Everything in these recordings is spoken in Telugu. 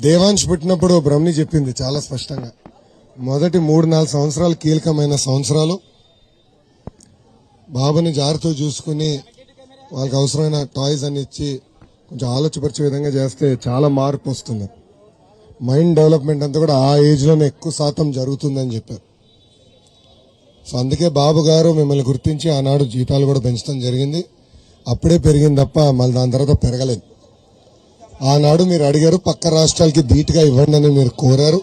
దేవాంశ్ పుట్టినప్పుడు బ్రహ్మని చెప్పింది చాలా స్పష్టంగా, మొదటి 3-4 సంవత్సరాలు కీలకమైన సంవత్సరాలు. బాబుని జాగ్రత్తగా చూసుకుని వాళ్ళకి అవసరమైన టాయ్స్ అన్ని ఇచ్చి కొంచెం ఆలోచపరిచే విధంగా చేస్తే చాలా మార్పు వస్తుంది. మైండ్ డెవలప్మెంట్ అంతా కూడా ఆ ఏజ్ లోనే ఎక్కువ శాతం జరుగుతుందని చెప్పారు. సో అందుకే బాబు గారు మిమ్మల్ని గుర్తించి ఆనాడు జీతాలు కూడా పెంచడం జరిగింది. అప్పుడే పెరిగింది తప్ప మళ్ళీ దాని తర్వాత పెరగలేదు. ఆనాడు మీరు అడిగారు, పక్క రాష్ట్రాలకి ధీటుగా ఇవ్వండి అని మీరు కోరారు.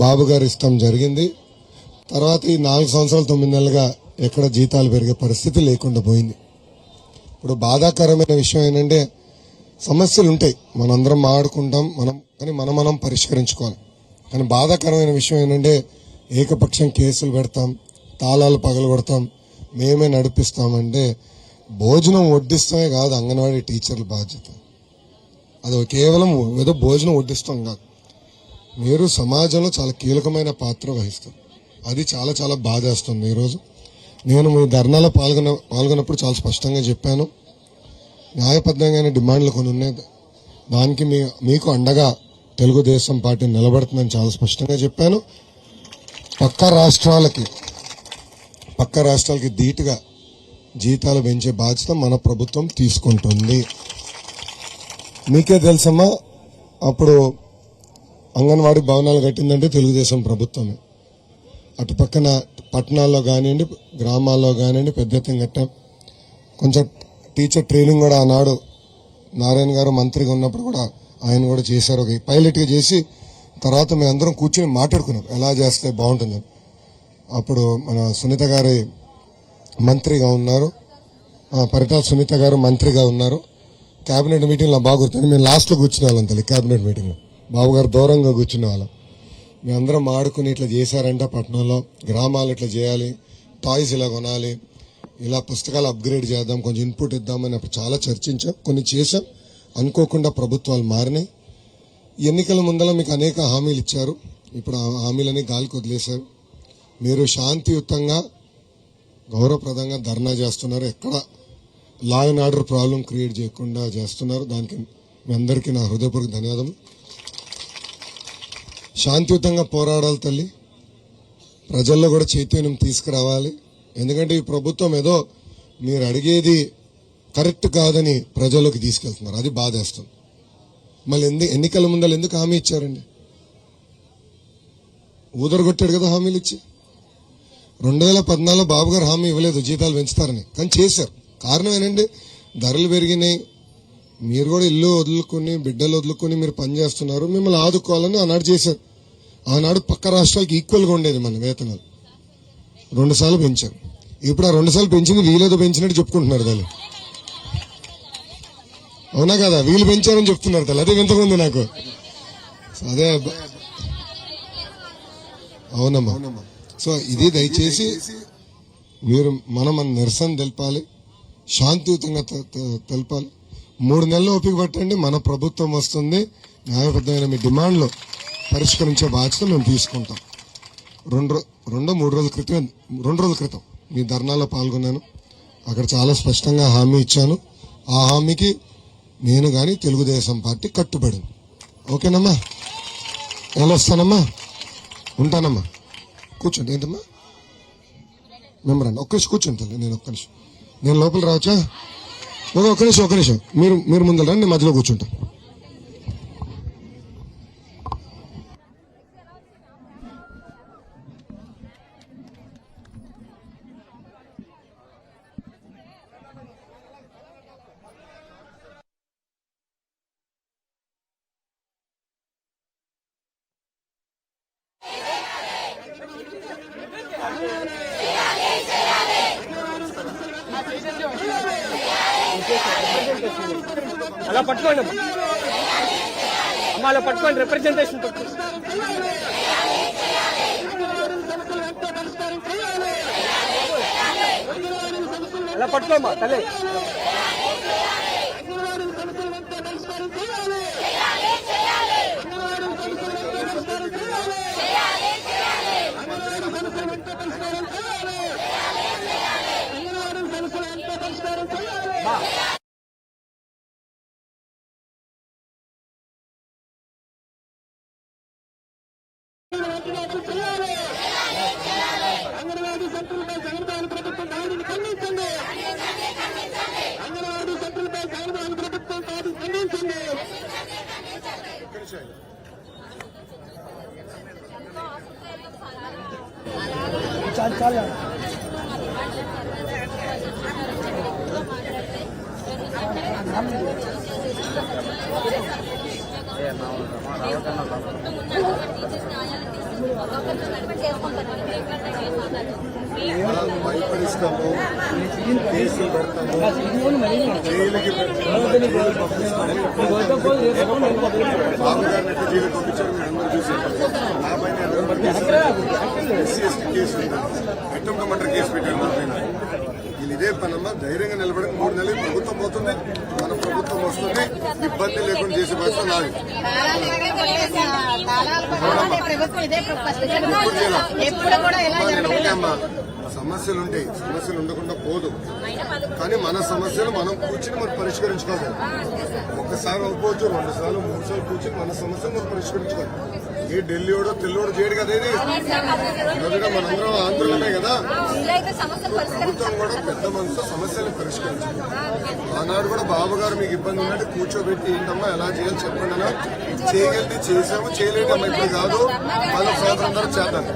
బాబు గారు ఇష్టం జరిగింది. తర్వాత ఈ 4 సంవత్సరాలు 9 నెలలుగా ఎక్కడ జీతాలు పెరిగే పరిస్థితి లేకుండా పోయింది. ఇప్పుడు బాధాకరమైన విషయం ఏంటంటే, సమస్యలు ఉంటాయి, మనందరం మాట్లాడుకుంటాం, కానీ మనం పరిష్కరించుకోవాలి. కానీ బాధాకరమైన విషయం ఏంటంటే, ఏకపక్షం కేసులు పెడతాం, తాళాలు పగలగొడతాం, మేమే నడిపిస్తామంటే భోజనం వడ్డిస్తామే కాదు అంగన్వాడీ టీచర్ల బాధ్యత. అది కేవలం ఏదో భోజనం వడ్డిస్తాం కాదు, మీరు సమాజంలో చాలా కీలకమైన పాత్ర వహిస్తారు. అది చాలా చాలా బాధేస్తుంది. ఈరోజు నేను మీ ధర్నాలో పాల్గొన్నప్పుడు చాలా స్పష్టంగా చెప్పాను, న్యాయబద్ధంగానే డిమాండ్లు కొన్ని ఉన్నాయి, దానికి మీకు అండగా తెలుగుదేశం పార్టీ నిలబడుతుందని చాలా స్పష్టంగా చెప్పాను. పక్క రాష్ట్రాలకి ధీటుగా జీతాలు పెంచే బాధ్యత మన ప్రభుత్వం తీసుకుంటుంది. మీకే తెలుసమ్మా, అప్పుడు అంగన్వాడీ భవనాలు కట్టిందంటే తెలుగుదేశం ప్రభుత్వమే. అటు పక్కన పట్టణాల్లో కానివ్వండి, గ్రామాల్లో కానివ్వండి పెద్ద ఎత్తున కట్టాం. కొంచెం టీచర్ ట్రైనింగ్ కూడా ఆనాడు నారాయణ గారు మంత్రిగా ఉన్నప్పుడు కూడా ఆయన కూడా చేశారు, ఒక పైలట్గా చేసి. తర్వాత మేము అందరం కూర్చొని మాట్లాడుకున్నాం ఎలా చేస్తే బాగుంటుందని. అప్పుడు మన సునీత గారి మంత్రిగా ఉన్నారు, పరిటాల సునీత గారు మంత్రిగా ఉన్నారు. కేబినెట్ మీటింగ్లో బాగా గుర్తుంది, మేము లాస్ట్లో కూర్చునే వాళ్ళం తల్లి. కేబినెట్ మీటింగ్లో బాబు గారు దూరంగా కూర్చునే వాళ్ళం. మేమందరం ఆడుకుని ఇట్లా చేశారంట, పట్టణంలో గ్రామాలు ఇట్లా చేయాలి, టాయ్స్ ఇలా కొనాలి, ఇలా పుస్తకాలు అప్గ్రేడ్ చేద్దాం, కొంచెం ఇన్పుట్ ఇద్దామని అప్పుడు చాలా చర్చించాం, కొన్ని చేశాం. అనుకోకుండా ప్రభుత్వాలు మారినాయి. ఎన్నికల ముందర మీకు అనేక హామీలు ఇచ్చారు, ఇప్పుడు ఆ హామీలని గాలికి వదిలేశారు. మీరు శాంతియుతంగా గౌరవప్రదంగా ధర్నా చేస్తున్నారు, ఎక్కడ law and order problem create చేయకుండా చేస్తున్నారు. దానికి మీ అందరికీ నా హృదయపూర్వక ధన్యవాదం. శాంతియుతంగా పోరాడాలి తల్లి, ప్రజల్లో కూడా చైతన్యం తీసుకురావాలి. ఎందుకంటే ఈ ప్రభుత్వం ఏదో మీరు అడిగేది కరెక్ట్ కాదని ప్రజల్లోకి తీసుకెళ్తున్నారు, అది బాధేస్తుంది. మళ్ళీ ఎన్నికల ముందర ఎందుకు హామీ ఇచ్చారండి? ఊదరగొట్టాడు కదా హామీలు ఇచ్చి. 2014 బాబు గారు హామీ ఇవ్వలేదు జీతాలు పెంచుతారని, కానీ చేశారు. కారణం ఏంటంటే ధరలు పెరిగినాయి, మీరు కూడా ఇల్లు వదులుకుని బిడ్డలు వదులుకుని మీరు పనిచేస్తున్నారు, మిమ్మల్ని ఆదుకోవాలని ఆనాడు చేశారు. ఆనాడు పక్క రాష్ట్రాలకి ఈక్వల్గా ఉండేది మన వేతనాలు, 2 సార్లు పెంచారు. ఇప్పుడు ఆ 2 సార్లు పెంచింది వీళ్ళేదో పెంచినట్టు చెప్పుకుంటున్నారు తల్లి, అవునా కదా? వీళ్ళు పెంచారని చెప్తున్నారు తల్లి, అదే వింతకుంది నాకు. అదే అవునమ్మా. సో ఇది దయచేసి మీరు మనం నిరసన తెలపాలి, శాంతియుతంగా తెలపాలి. 3 నెలలు ఓపిక పట్టండి, మన ప్రభుత్వం వస్తుంది. న్యాయబద్ధమైన మీ డిమాండ్లు పరిష్కరించే బాధ్యత మేము తీసుకుంటాం. 2 రోజుల క్రితం మీ ధర్నాలో పాల్గొన్నాను. అక్కడ చాలా స్పష్టంగా హామీ ఇచ్చాను. ఆ హామీకి నేను కానీ తెలుగుదేశం పార్టీ కట్టుబడింది. ఓకేనమ్మా? వెళ్ళొస్తానమ్మా, ఉంటానమ్మా. కూర్చోండి. ఏంటమ్మా రండి, ఒక్క నిమిషం కూర్చోండి. నేను లోపల రావచ్చా? ఒక్క నిమిషం మీరు ముందర రండి, నేను మధ్యలో కూర్చుంటాను. అలా పట్టుకోండి అమ్మా, అలా పట్టుకోండి, రిప్రజెంటేషన్ పట్టుకోండి. అలా పట్టుకోమ్మా తల్లి. అంగన్వాడీ సెంటర్లపై జగన్మోహన్ ప్రభుత్వం దాడిని ఖండించండి. అంగన్వాడీ సెంటర్లపై జగన్మోహన్ ప్రభుత్వం దాడిని ఖండించండి. భయపడిస్తాము, కేసులు పెడతాము, జైలుకి బాబు గారిని ఎట్లా జైలు పంపించారు మీరు అందరూ చూసారు. నా పైన SC ST case attempt murder case పెట్టారు నా పైన. వీళ్ళు ఇదే పనమ్మా ధైర్యంగా నిలబడి 3 నెలలు ప్రభుత్వం పోతుంది, మన ప్రభుత్వం వస్తుంది, ఇబ్బంది లేకుండా చేసే బాధ్యత నాది. అమ్మా సమస్యలు ఉంటాయి, సమస్యలు ఉండకుండా పోదు, కానీ మన సమస్యలు మనం కూర్చుని మనం పరిష్కరించుకోవాలి. ఒకసారి అవ్వచ్చు, 2 సార్లు 3 సార్లు కూర్చుని మన సమస్యలు మనం పరిష్కరించుకోవాలి. ఏ ఢిల్లీోడో తెల్లోడో చేయడు కదా, ఇది మొదటిగా మనందరం ఆంధ్రులమే కదా. ప్రభుత్వం కూడా పెద్ద మనసుతో సమస్యలను పరిష్కరించాలి. ఆనాడు కూడా బాబు గారు మీకు ఇబ్బంది ఉన్నట్టు కూర్చోబెట్టి ఏంటమ్మా ఎలా చేయాలి చెప్పండి అన్నా, చేయగలిగి చేసాము, చేయలేదమ్మా ఇప్పుడు కాదు, 10 సంవత్సరం తర్వాత చేద్దాం.